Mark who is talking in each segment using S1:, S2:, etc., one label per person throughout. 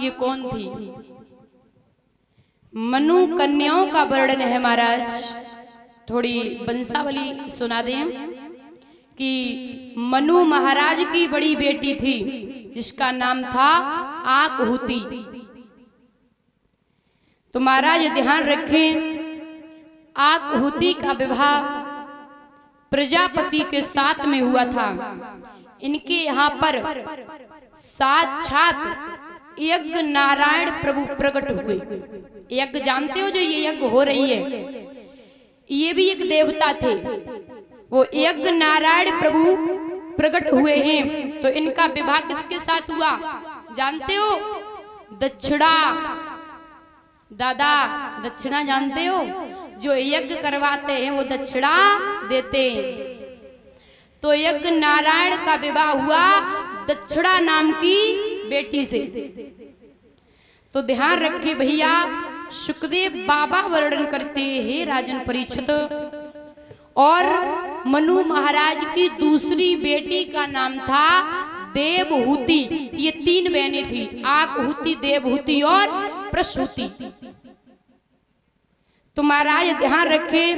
S1: ये कौन थी। मनु कन्याओं का वर्णन है महाराज, थोड़ी वंशावली सुना दें कि मनु महाराज की बड़ी बेटी थी जिसका नाम था आकहुति। तो महाराज ध्यान रखें, आकहुति का विवाह प्रजापति के साथ में हुआ था। इनके यहाँ पर साक्षात यज्ञ नारायण प्रभु प्रकट हुए। यज्ञ जानते हो, जो ये यज्ञ हो रही है, ये भी एक देवता थे। वो यज्ञ नारायण प्रभु प्रकट हुए हैं। तो इनका विवाह किसके साथ हुआ जानते हो? दक्षिणा। दादा दक्षिणा जानते हो? जो यज्ञ करवाते हैं वो दक्षिणा देते हैं। तो यज्ञ नारायण का विवाह हुआ दक्षिणा नाम की बेटी से। तो ध्यान रखे भैया, सुखदेव बाबा वर्णन करते हैं राजन परीक्षित, और मनु महाराज की दूसरी बेटी का नाम था देवहूति। ये 3 बहनें थी, आकहुति, देवहूति और प्रसूति। तो महाराज ध्यान रखे,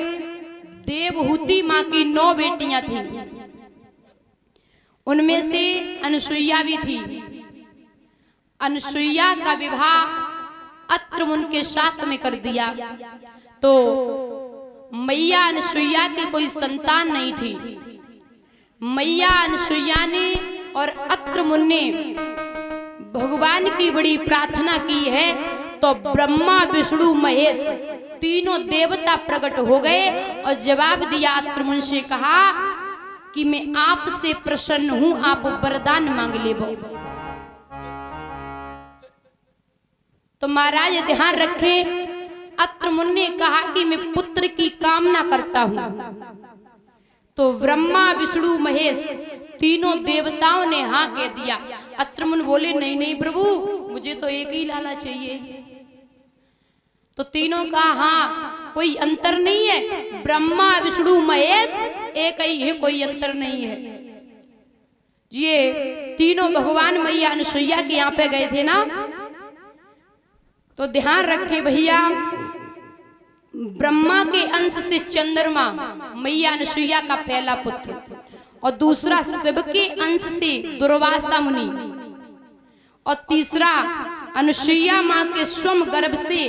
S1: देवहूति माँ की 9 बेटियां थी, उनमें से अनुसुईया भी थी। अनुसुईया का विवाह अत्र उनके साथ में कर दिया। तो मैया अनुसुईया के कोई संतान नहीं थी। मैया अनुसुईया ने और अत्रमुन ने भगवान की बड़ी प्रार्थना की है। तो ब्रह्मा विष्णु महेश तीनों देवता प्रकट हो गए और जवाब दिया अत्रमुन से, कहा कि मैं आपसे प्रसन्न हूं, आप वरदान मांग ले। तो महाराज ध्यान रखें, अत्रमुन ने कहा कि मैं पुत्र की कामना करता हूं। तो ब्रह्मा विष्णु महेश तीनों देवताओं ने हाँ कह दिया। अत्रमुन बोले, नहीं नहीं प्रभु, मुझे तो एक ही लाला चाहिए। तो तीनों का हाँ, कोई अंतर नहीं है, ब्रह्मा विष्णु महेश एक ही है, कोई अंतर नहीं है। ये तीनों भगवान मैया अनुसुईया के यहाँ पे गए थे ना। तो ध्यान रखे भैया, ब्रह्मा के अंश से चंद्रमा मैया अनुसुईया का पहला पुत्र, और दूसरा शिव के अंश से दुर्वासा मुनि, और तीसरा अनुसुईया माँ के स्वयं गर्भ से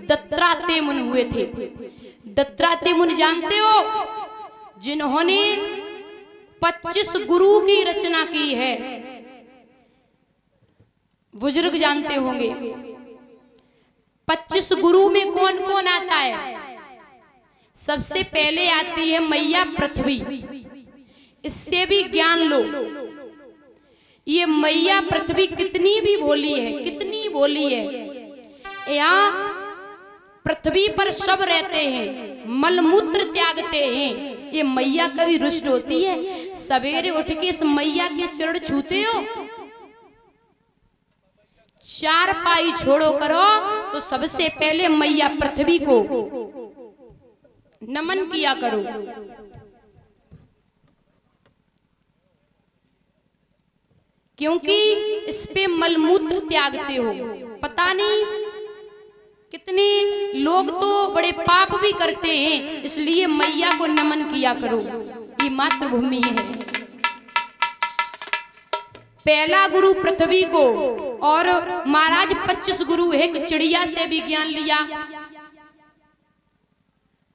S1: दत्तात्रेय मुनि हुए थे। दत्तात्रेय मुनि जानते हो? जिन्होंने 25 गुरु की रचना की है। बुजुर्ग जानते होंगे। 25 गुरु में कौन कौन आता है? सबसे पहले आती है मैया पृथ्वी। इससे भी ज्ञान लो, ये मैया पृथ्वी कितनी भी भोली है, कितनी भोली है। यहाँ पृथ्वी पर सब रहते हैं, मलमूत्र त्यागते हैं। ये मैया कभी रुष्ट होती है? सवेरे उठ के इस मैया के चरण छूते हो? 4 पाई छोड़ो करो तो सबसे पहले मैया पृथ्वी को नमन किया करो। क्योंकि इस पे मलमूत्र त्यागते हो। पता नहीं कितने लोग तो बड़े पाप भी करते हैं, इसलिए मैया को नमन किया करो, ये मातृभूमि है। पहला गुरु पृथ्वी को, और महाराज 25 गुरु है। एक चिड़िया से भी ज्ञान लिया,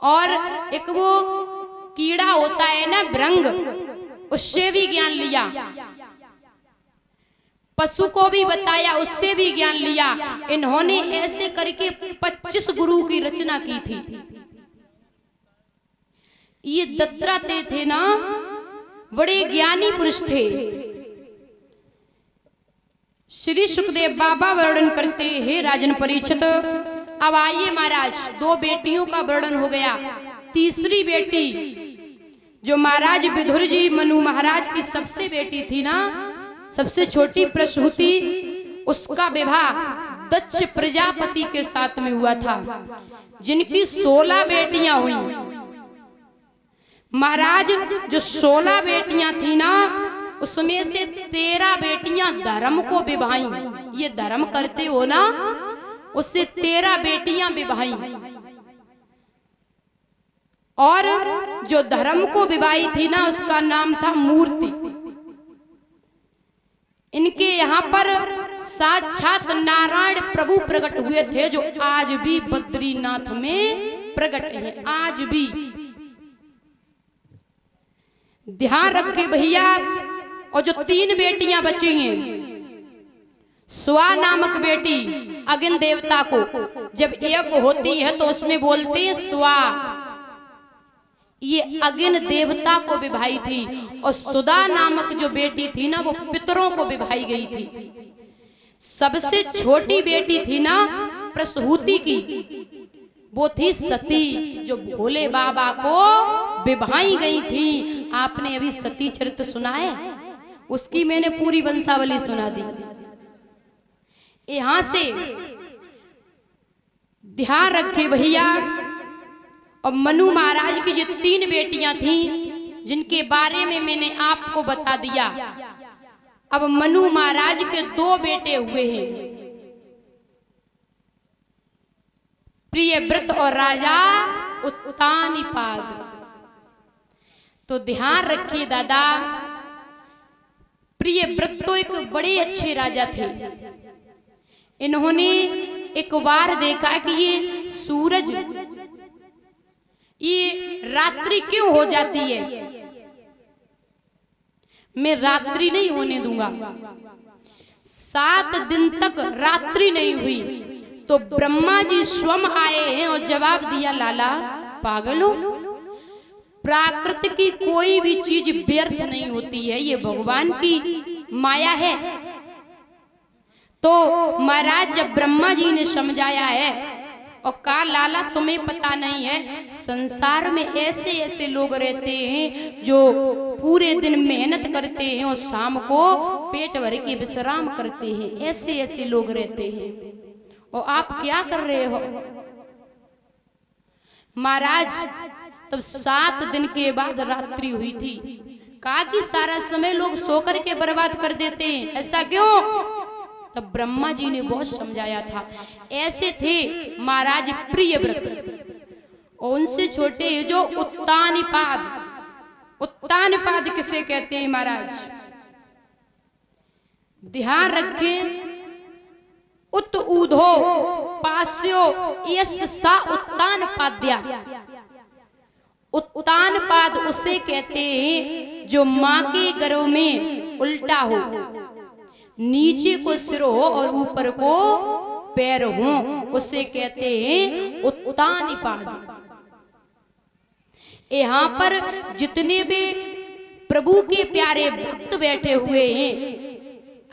S1: और एक वो कीड़ा होता है ना भृंग, उससे भी ज्ञान लिया। पशु को भी बताया, उससे भी ज्ञान लिया। इन्होंने ऐसे करके 25 गुरु की रचना की थी। ये दत्तात्रेय थे ना, बड़े ज्ञानी पुरुष थे। श्री सुखदेव बाबा वर्णन करते हैं राजन परीक्षित। अब आइए महाराज, 2 बेटियों का वर्णन हो गया। तीसरी बेटी जो महाराज विदुर जी मनु महाराज की सबसे बेटी थी ना, सबसे छोटी प्रसूति, उसका विवाह दक्ष प्रजापति के साथ में हुआ था, जिनकी 16 बेटियां हुई। महाराज जो 16 बेटियां थी ना, उसमें से 13 बेटियां धर्म को विभाई। ये धर्म करते हो ना, उससे 13 बेटियां विवाही, और जो धर्म को विवाही थी ना उसका नाम था मूर्ति। इनके यहाँ पर साक्षात नारायण प्रभु प्रकट हुए थे, जो आज भी बद्रीनाथ में प्रकट हैं, आज भी। ध्यान रखे भैया। और जो 3 बेटियां बची हैं, स्वा नामक बेटी अग्नि देवता को जब यज्ञ होती है तो उसमें बोलते हैं स्वा, ये अग्नि देवता को विवाही थी। और सुधा नामक जो बेटी थी ना वो पितरों को विवाही गई थी। सबसे छोटी बेटी थी ना प्रसूति की, वो थी सती, जो भोले बाबा को विवाही गई थी। आपने अभी सती चरित्र सुना है, उसकी मैंने पूरी वंशावली सुना दी। यहां से ध्यान रखे भैया। और मनु महाराज की जो 3 बेटियां थीं, जिनके बारे में मैंने आपको बता दिया। अब मनु महाराज के 2 बेटे हुए हैं, प्रियव्रत और राजा उत्तानीपाद। तो ध्यान रखिए दादा, प्रियव्रत तो एक बड़े अच्छे राजा थे। इन्होंने एक बार देखा कि ये सूरज, ये रात्रि क्यों हो जाती है, मैं रात्रि नहीं होने दूंगा। 7 दिन तक रात्रि नहीं हुई तो ब्रह्मा जी स्वयं आए हैं और जवाब दिया, लाला पागल हो, प्राकृत की कोई भी चीज व्यर्थ नहीं होती है, ये भगवान की माया है। तो महाराज जब ब्रह्मा जी ने समझाया है और कहा, लाला तुम्हें पता नहीं है, संसार में ऐसे ऐसे लोग रहते हैं जो पूरे दिन मेहनत करते हैं और शाम को पेट भर के विश्राम करते हैं, ऐसे ऐसे लोग रहते हैं, और आप क्या कर रहे हो। महाराज तब 7 दिन के बाद रात्रि हुई थी। कहा कि सारा समय लोग सो कर के बर्बाद कर देते हैं, ऐसा क्यों। तब ब्रह्मा जी ने बहुत समझाया था। ऐसे थे महाराज प्रियव्रत, और उनसे छोटे जो उत्तानीपाद। उत्तानीपाद किसे कहते हैं महाराज, ध्यान रखें। उत ऊधो पास्यो यस सा उत्तानपाद्या। उत्तानपाद उसे कहते हैं जो मां के गर्भ में उल्टा हो, नीचे को सिर हो और ऊपर को पैर हो, उसे कहते हैं उत्तानीपाद। यहाँ पर जितने भी प्रभु के प्यारे भक्त बैठे हुए हैं,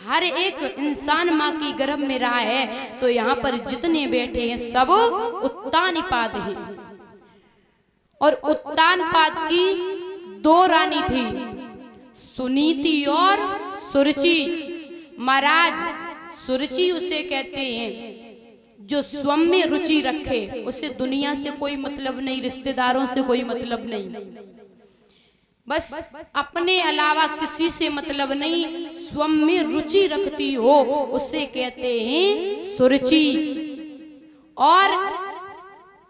S1: हर एक इंसान माँ की गर्भ में रहा है, तो यहाँ पर जितने बैठे हैं सब उत्तानीपाद हैं। और उत्तानपाद की 2 रानी थी, सुनीति और सुरुचि। महाराज सुरुचि उसे कहते हैं जो स्वयं में रुचि रखे, उसे दुनिया से कोई मतलब नहीं, रिश्तेदारों से कोई मतलब नहीं, बस अपने अलावा किसी से मतलब नहीं, स्वयं में रुचि रखती हो, उसे कहते हैं सुरुचि। और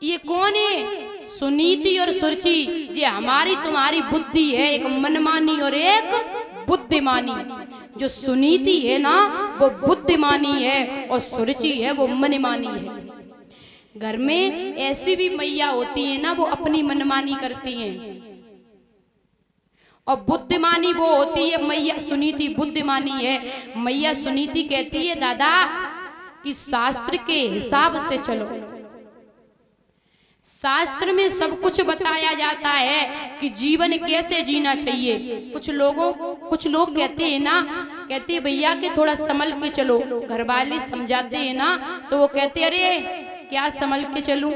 S1: ये कौन है, सुनीति और सुरुचि, ये हमारी तुम्हारी बुद्धि है, एक मनमानी और एक बुद्धिमानी। जो सुनीति है ना वो बुद्धिमानी है, और सुरुचि है वो मनमानी है। घर में ऐसी भी मैया होती है ना, वो अपनी मनमानी करती हैं, और बुद्धिमानी वो होती है मैया सुनीति बुद्धिमानी है। मैया सुनीति कहती है, दादा कि शास्त्र के हिसाब से चलो। शास्त्र में सब कुछ बताया जाता है कि जीवन कैसे जीना चाहिए। कुछ लोग कहते हैं ना, कहते हैं भैया कि थोड़ा संभल के चलो, घर वाले समझाते हैं ना तो वो कहते अरे क्या संभल के चलूं।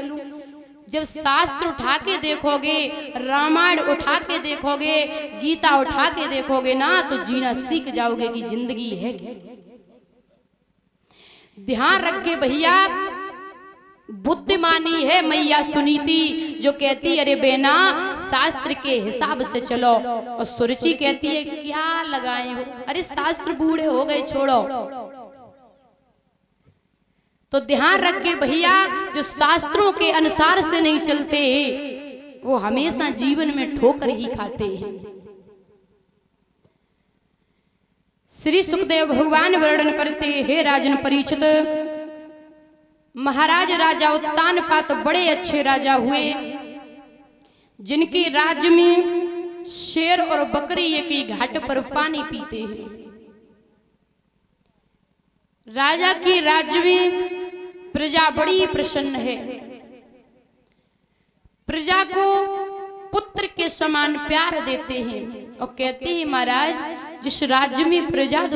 S1: जब शास्त्र उठा के देखोगे, रामायण उठा के देखोगे, गीता उठा के देखोगे ना, तो जीना सीख जाओगे कि जिंदगी है क्या। ध्यान रखे भैया, बुद्धिमानी है मैया सुनीति जो कहती अरे बेना शास्त्र के हिसाब से चलो, और सुरुचि कहती है क्या लगाए हो, अरे शास्त्र बूढ़े हो गए छोड़ो। तो ध्यान रख के भैया, जो शास्त्रों के अनुसार से नहीं चलते वो हमेशा जीवन में ठोकर ही खाते हैं। श्री सुखदेव भगवान वर्णन करते, हे राजन परीक्षित, महाराज राजा उत्तानपाद बड़े अच्छे राजा हुए, जिनके राज्य में शेर और बकरी एक ही घाट पर पानी पीते हैं। राजा की राज्य में प्रजा बड़ी प्रसन्न है, प्रजा को पुत्र के समान प्यार देते हैं और कहते हैं, महाराज जिस राज्य में प्रजा